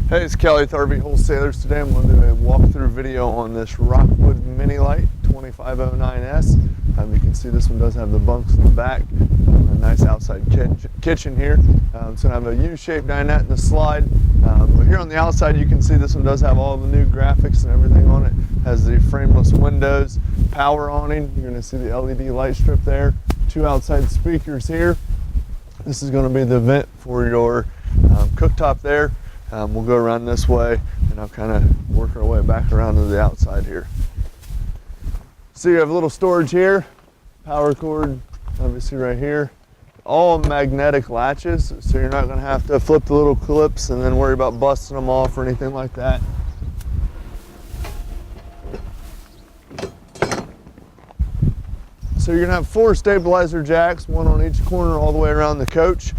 Hey, it's Kelly with RV Wholesalers. Today I'm going to do a walkthrough video on this Rockwood Mini Lite 2509S. You can see this one does have the bunks in the back, a nice outside kitchen here. It's going to have a U-shaped dinette in the slide. But here on the outside you can see this one does have all the new graphics and everything on it. Has the frameless windows, power awning. You're going to see the LED light strip there. Two outside speakers here. This is going to be the vent for your cooktop there. We'll go around this way and I'll kind of work our way back around to the outside here. So you have a little storage here, power cord obviously right here, all magnetic latches, so you're not going to have to flip the little clips and then worry about busting them off or anything like that. So you're going to have 4 stabilizer jacks, one on each corner all the way around the coach.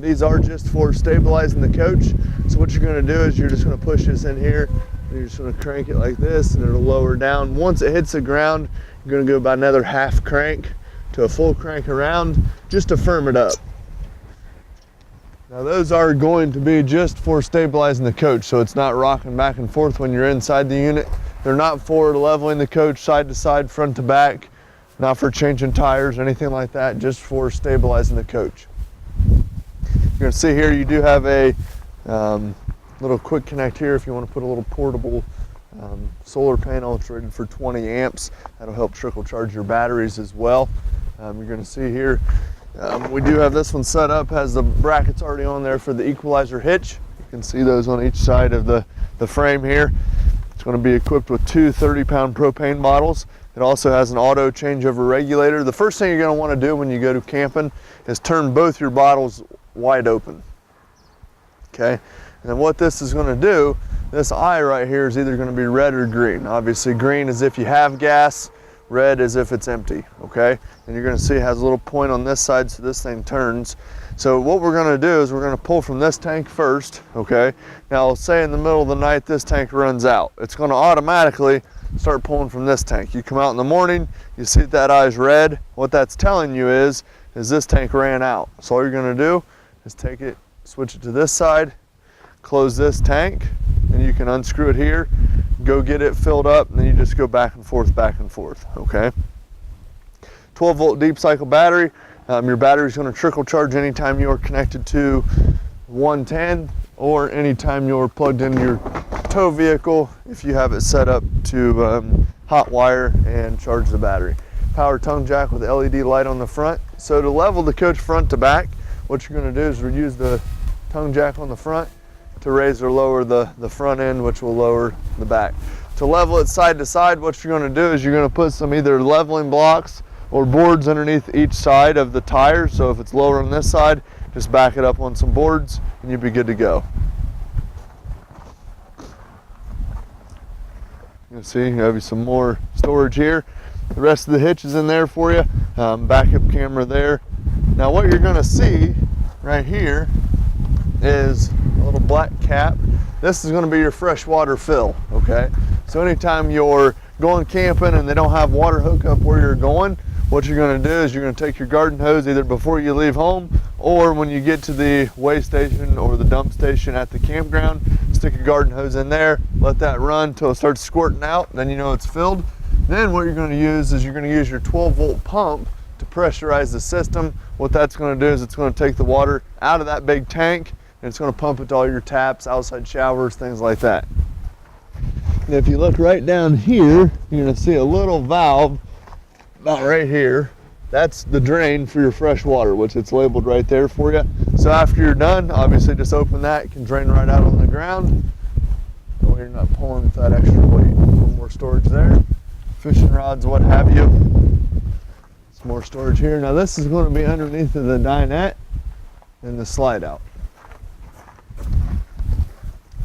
These are just for stabilizing the coach. So what you're going to do is you're just going to push this in here and you're just going to crank it like this and it'll lower down. Once it hits the ground, you're going to go about another half crank to a full crank around just to firm it up. Now those are going to be just for stabilizing the coach, so it's not rocking back and forth when you're inside the unit. They're not for leveling the coach side to side, front to back, not for changing tires or anything like that, just for stabilizing the coach. You're going to see here you do have a little quick connect here if you want to put a little portable solar panel. It's rated for 20 amps. That'll help trickle charge your batteries as well. You're going to see here we do have this one set up, has the brackets already on there for the equalizer hitch. You can see those on each side of the frame here. It's going to be equipped with 2 30-pound propane bottles. It also has an auto changeover regulator. The first thing you're going to want to do when you go to camping is turn both your bottles wide open. Okay, and then what this is going to do, this eye right here is either going to be red or green. Obviously green is if you have gas, red is if it's empty. Okay, and you're going to see it has a little point on this side so this thing turns. So what we're going to do is we're going to pull from this tank first. Okay, now say in the middle of the night this tank runs out, it's going to automatically start pulling from this tank. You come out in the morning, you see that eye's red. What that's telling you is this tank ran out. So all you're going to do is take it, switch it to this side, close this tank, and you can unscrew it here, go get it filled up, and then you just go back and forth, okay? 12 volt deep cycle battery. Your battery is going to trickle charge anytime you're connected to 110 or anytime you're plugged into your tow vehicle if you have it set up to hot wire and charge the battery. Power tongue jack with LED light on the front. So to level the coach front to back, what you're going to do is use the tongue jack on the front to raise or lower the front end, which will lower the back. To level it side to side, what you're going to do is you're going to put some either leveling blocks or boards underneath each side of the tire. So if it's lower on this side, just back it up on some boards and you'll be good to go. You can see you have some more storage here. The rest of the hitch is in there for you. Backup camera there. Now what you're going to see right here is a little black cap. This is going to be your freshwater fill, okay? So anytime you're going camping and they don't have water hookup where you're going, what you're going to do is you're going to take your garden hose either before you leave home or when you get to the weigh station or the dump station at the campground, stick your garden hose in there, let that run until it starts squirting out, then you know it's filled. Then what you're going to use is you're going to use your 12 volt pump to pressurize the system. What that's going to do is it's going to take the water out of that big tank and it's going to pump it to all your taps, outside showers, things like that. And if you look right down here, you're going to see a little valve about right here. That's the drain for your fresh water, which it's labeled right there for you. So after you're done, obviously just open that. It can drain right out on the ground. That way you're not pulling with that extra weight. A little more storage there. Fishing rods, what have you. Some more storage here. Now this is going to be underneath of the dinette and the slide out.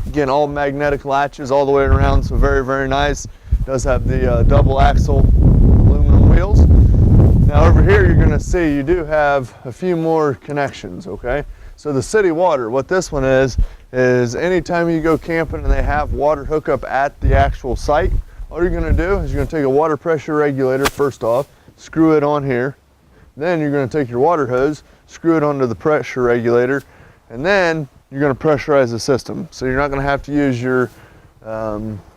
Again, all magnetic latches all the way around, so very, very nice. Does have the double axle aluminum wheels. Now over here you're going to see you do have a few more connections, okay? So the city water, what this one is anytime you go camping and they have water hookup at the actual site, all you're going to do is you're going to take a water pressure regulator first off, screw it on here, then you're going to take your water hose, screw it onto the pressure regulator, and then you're going to pressurize the system. So you're not going to have to use your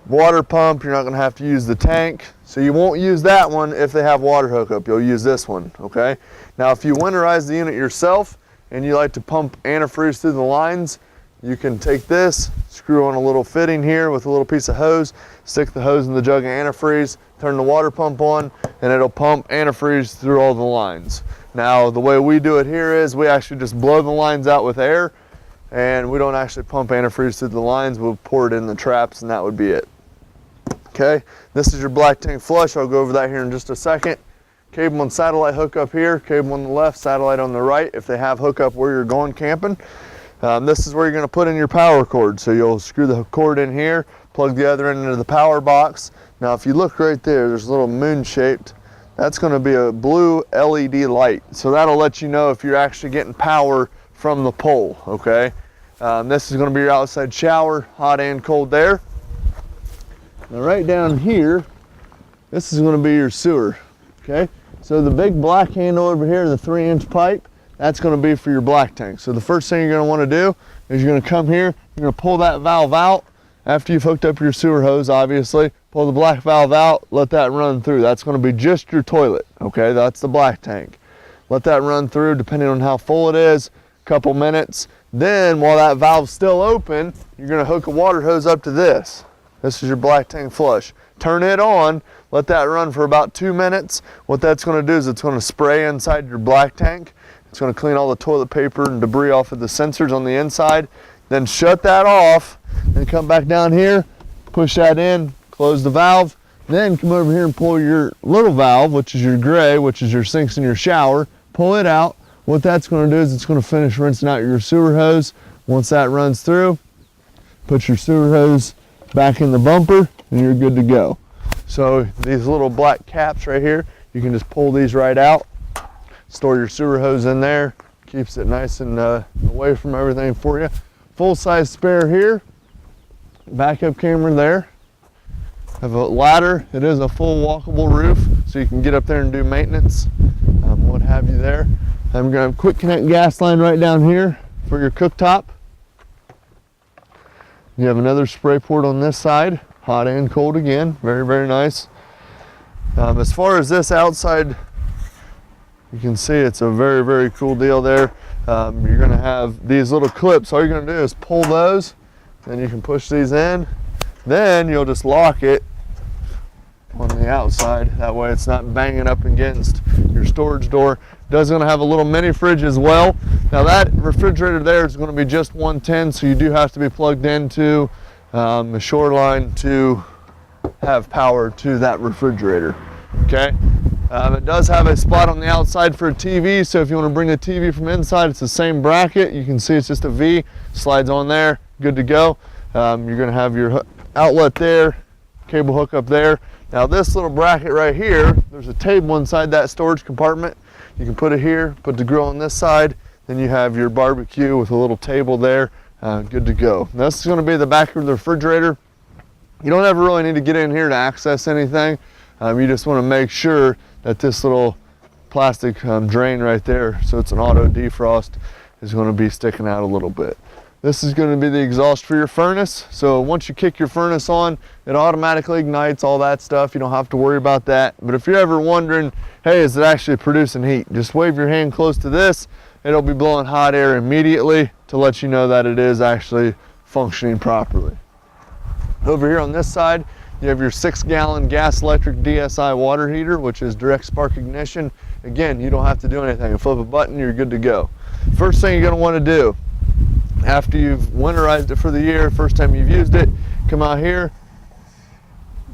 water pump, you're not going to have to use the tank. So you won't use that one if they have water hookup, you'll use this one, okay? Now if you winterize the unit yourself and you like to pump antifreeze through the lines, you can take this, screw on a little fitting here with a little piece of hose, stick the hose in the jug of antifreeze, turn the water pump on, and it'll pump antifreeze through all the lines. Now the way we do it here is we actually just blow the lines out with air, and we don't actually pump antifreeze through the lines, we'll pour it in the traps and that would be it. Okay, this is your black tank flush. I'll go over that here in just a second. Cable and satellite hookup here, cable on the left, satellite on the right if they have hookup where you're going camping. This is where you're going to put in your power cord. So you'll screw the cord in here, plug the other end into the power box. Now if you look right there, there's a little moon shaped. That's going to be a blue LED light. So that'll let you know if you're actually getting power from the pole, okay? This is going to be your outside shower, hot and cold there. Now right down here, this is going to be your sewer, okay? So the big black handle over here, the 3-inch pipe, that's going to be for your black tank. So the first thing you're going to want to do is you're going to come here, you're going to pull that valve out. After you've hooked up your sewer hose, obviously, pull the black valve out, let that run through. That's going to be just your toilet, okay? That's the black tank. Let that run through depending on how full it is, a couple minutes. Then while that valve's still open, you're going to hook a water hose up to this. This is your black tank flush. Turn it on, let that run for about 2 minutes. What that's going to do is it's going to spray inside your black tank. It's going to clean all the toilet paper and debris off of the sensors on the inside. Then shut that off and come back down here, push that in, close the valve. Then come over here and pull your little valve, which is your gray, which is your sinks in your shower. Pull it out. What that's going to do is it's going to finish rinsing out your sewer hose. Once that runs through, put your sewer hose back in the bumper and you're good to go. So these little black caps right here, you can just pull these right out, store your sewer hose in there, keeps it nice and away from everything for you. Full size spare here, backup camera there. Have a ladder, it is a full walkable roof, so you can get up there and do maintenance, what have you there. I'm going to quick connect gas line right down here for your cooktop. You have another spray port on this side, hot and cold again, very, very nice. As far as this outside, you can see it's a very, very cool deal there. You're going to have these little clips. All you're going to do is pull those, then you can push these in. Then you'll just lock it on the outside. That way it's not banging up against your storage door. Does going to have a little mini fridge as well. Now that refrigerator there is going to be just 110, so you do have to be plugged into the shoreline to have power to that refrigerator. Okay. It does have a spot on the outside for a TV, so if you want to bring the TV from inside, it's the same bracket. You can see it's just a V, slides on there, good to go. You're going to have your outlet there, cable hookup there. Now this little bracket right here, there's a table inside that storage compartment. You can put it here, put the grill on this side, then you have your barbecue with a little table there, good to go. Now, this is going to be the back of the refrigerator. You don't ever really need to get in here to access anything. You just want to make sure that this little plastic drain right there, so it's an auto defrost, is going to be sticking out a little bit. This is going to be the exhaust for your furnace. So once you kick your furnace on, it automatically ignites, all that stuff. You don't have to worry about that. But if you're ever wondering, hey, is it actually producing heat? Just wave your hand close to this. It'll be blowing hot air immediately to let you know that it is actually functioning properly. Over here on this side, you have your 6-gallon gas electric Dsi water heater, which is direct spark ignition. Again, you don't have to do anything. You flip a button, you're good to go. First thing you're going to want to do, after you've winterized it for the year, first time you've used it, come out here,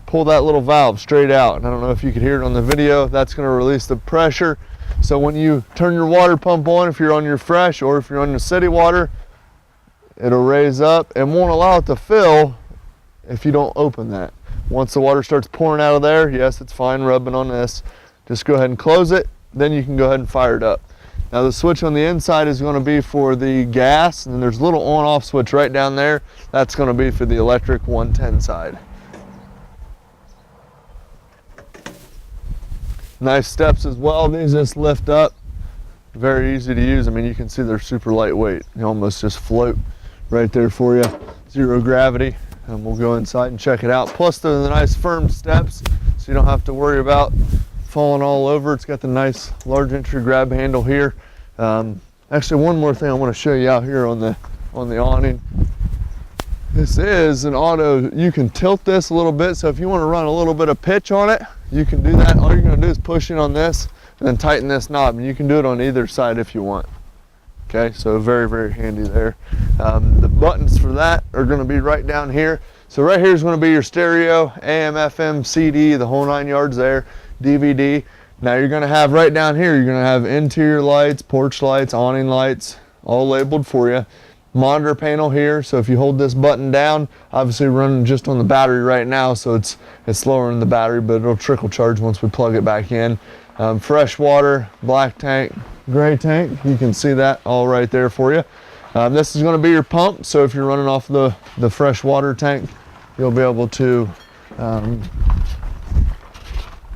pull that little valve straight out. And I don't know if you could hear it on the video, that's going to release the pressure. So when you turn your water pump on, if you're on your fresh or if you're on your city water, it'll raise up and won't allow it to fill if you don't open that. Once the water starts pouring out of there, yes, it's fine rubbing on this. Just go ahead and close it, then you can go ahead and fire it up. Now the switch on the inside is going to be for the gas, and there's a little on-off switch right down there. That's going to be for the electric 110 side. Nice steps as well. These just lift up. Very easy to use. I mean, you can see they're super lightweight. They almost just float right there for you. Zero gravity. And we'll go inside and check it out. Plus the nice firm steps, so you don't have to worry about falling all over. It's got the nice large entry grab handle here. Actually, one more thing I want to show you out here on the awning. This is an auto. You can tilt this a little bit, so if you want to run a little bit of pitch on it, you can do that. All you're going to do is push in on this and then tighten this knob, and you can do it on either side if you want. Okay, so very, very handy there. The buttons for that are going to be right down here. So right here is going to be your stereo, AM, FM, CD, the whole 9 yards there, DVD. Now you're going to have right down here, you're going to have interior lights, porch lights, awning lights, all labeled for you. Monitor panel here, so if you hold this button down, obviously running just on the battery right now, so it's slower in the battery, but it'll trickle charge once we plug it back in. Fresh water, black tank, gray tank, you can see that all right there for you. This is going to be your pump, so if you're running off the fresh water tank, you'll be able to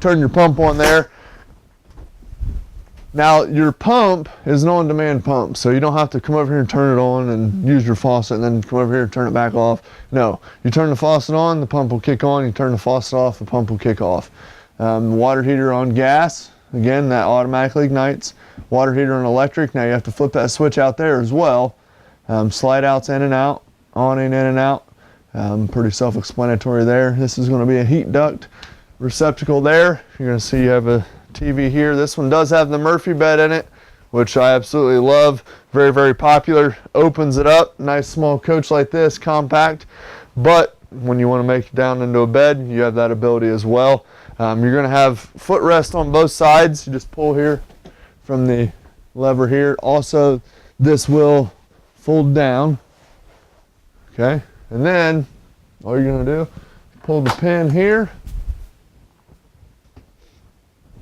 turn your pump on there. Now your pump is an on-demand pump, so you don't have to come over here and turn it on and use your faucet and then come over here and turn it back off. No, you turn the faucet on, the pump will kick on. You turn the faucet off, the pump will kick off. Water heater on gas, again, that automatically ignites. Water heater on electric, now you have to flip that switch out there as well. Slide outs in and out, awning in and out. Pretty self-explanatory there. This is going to be a heat duct receptacle there. You're going to see you have a TV here. This one does have the Murphy bed in it, which I absolutely love. Very, very popular. Opens it up. Nice small coach like this, compact. But when you want to make it down into a bed, you have that ability as well. You're going to have footrest on both sides. You just pull here from the lever here. Also, this will fold down. Okay, and then all you're going to do, pull the pin here.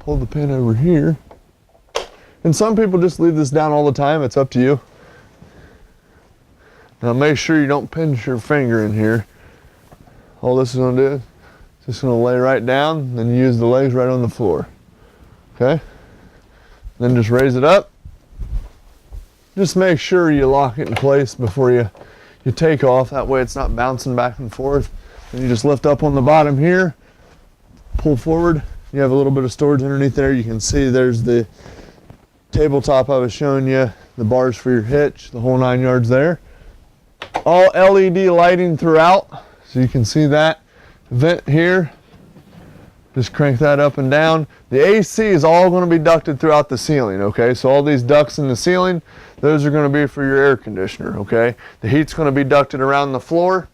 Pull the pin over here, and some people just leave this down all the time. It's up to you. Now make sure you don't pinch your finger in here. All this is going to do is just going to lay right down, then use the legs right on the floor. Okay, then just raise it up. Just make sure you lock it in place before you take off. That way it's not bouncing back and forth. Then you just lift up on the bottom here, pull forward. You have a little bit of storage underneath there. You can see there's the tabletop I was showing you, the bars for your hitch, the whole 9 yards there. All LED lighting throughout, so you can see that. Vent here, just crank that up and down. The AC is all going to be ducted throughout the ceiling, okay? So all these ducts in the ceiling, those are going to be for your air conditioner, okay? The heat's going to be ducted around the floor.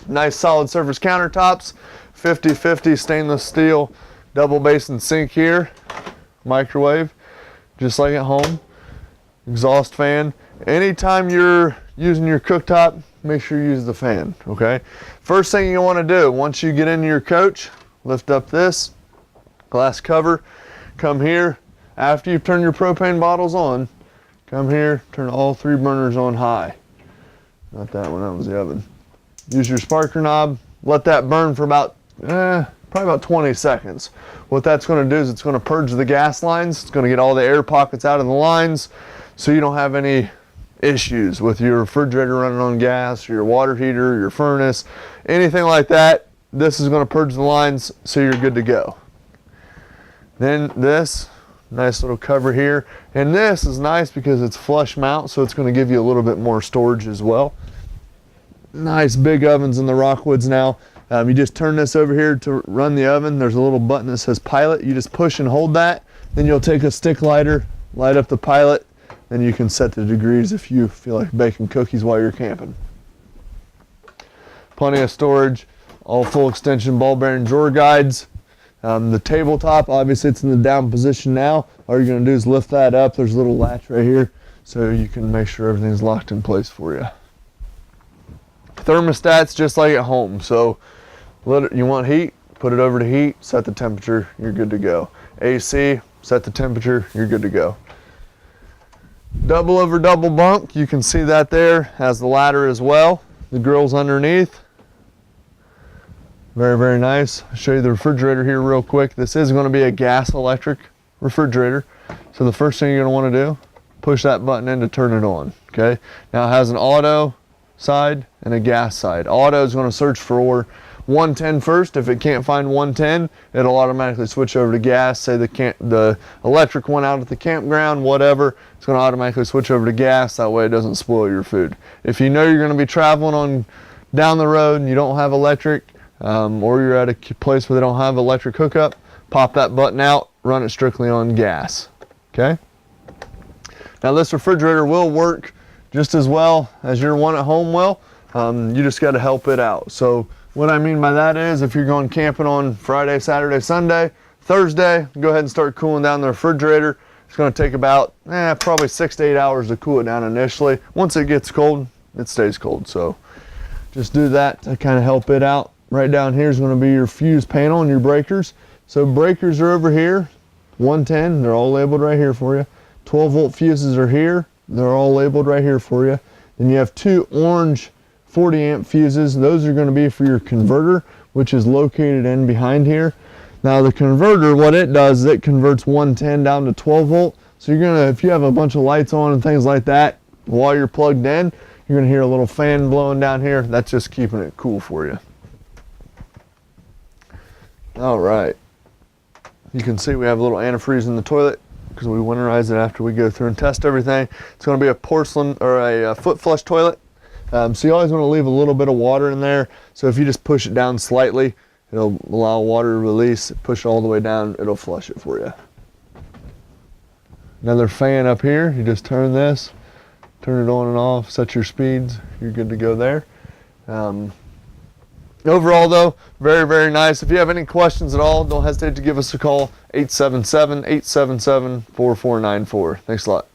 Nice solid surface countertops, 50/50 stainless steel double basin sink here, microwave, just like at home, exhaust fan. Anytime you're using your cooktop, make sure you use the fan, okay? First thing you want to do, once you get into your coach, lift up this glass cover, come here. After you've turned your propane bottles on, come here, turn all 3 burners on high. Not that one, that was the oven. Use your sparker knob, let that burn for about, probably about 20 seconds. What that's going to do is it's going to purge the gas lines. It's going to get all the air pockets out of the lines, so you don't have any issues with your refrigerator running on gas, or your water heater, your furnace, anything like that. This is going to purge the lines, so you're good to go. Then this nice little cover here, and this is nice because it's flush mount, so it's going to give you a little bit more storage as well. Nice big ovens in the Rockwoods now. You just turn this over here to run the oven. There's a little button that says pilot. You just push and hold that. Then you'll take a stick lighter, light up the pilot, then you can set the degrees if you feel like baking cookies while you're camping. Plenty of storage, all full extension ball bearing drawer guides. The tabletop, obviously it's in the down position now. All you're going to do is lift that up. There's a little latch right here, so you can make sure everything's locked in place for you. Thermostats just like at home, so you want heat, put it over to heat, set the temperature, you're good to go. AC, set the temperature, you're good to go. Double over double bunk, you can see that there, has the ladder as well. The grill's underneath. Very, very nice. I'll show you the refrigerator here real quick. This is going to be a gas electric refrigerator. So the first thing you're going to want to do, push that button in to turn it on, okay? Now it has an auto, side and a gas side. Auto is going to search for 110 first. If it can't find 110, it'll automatically switch over to gas. Say the electric went out at the campground, whatever, it's going to automatically switch over to gas. That way it doesn't spoil your food. If you know you're going to be traveling on down the road and you don't have electric, or you're at a place where they don't have electric hookup, pop that button out, run it strictly on gas. Okay? Now this refrigerator will work just as well as your one at home will. You just got to help it out. So what I mean by that is, if you're going camping on Friday, Saturday, Sunday, Thursday, go ahead and start cooling down the refrigerator. It's going to take about probably 6 to 8 hours to cool it down initially. Once it gets cold, it stays cold. So just do that to kind of help it out. Right down here is going to be your fuse panel and your breakers. So breakers are over here, 110, they're all labeled right here for you. 12 volt fuses are here, they're all labeled right here for you. Then you have two orange 40 amp fuses. Those are going to be for your converter, which is located in behind here. Now the converter, what it does is it converts 110 down to 12 volt. So you're gonna, if you have a bunch of lights on and things like that while you're plugged in, you're gonna hear a little fan blowing down here. That's just keeping it cool for you. All right. You can see we have a little antifreeze in the toilet because we winterize it after we go through and test everything. It's going to be a porcelain or a foot flush toilet. So you always want to leave a little bit of water in there. So if you just push it down slightly, it'll allow water to release. Push it all the way down, it'll flush it for you. Another fan up here. You just turn this, turn it on and off, set your speeds. You're good to go there. Overall though, very, very nice. If you have any questions at all, don't hesitate to give us a call, 877-877-4494. Thanks a lot.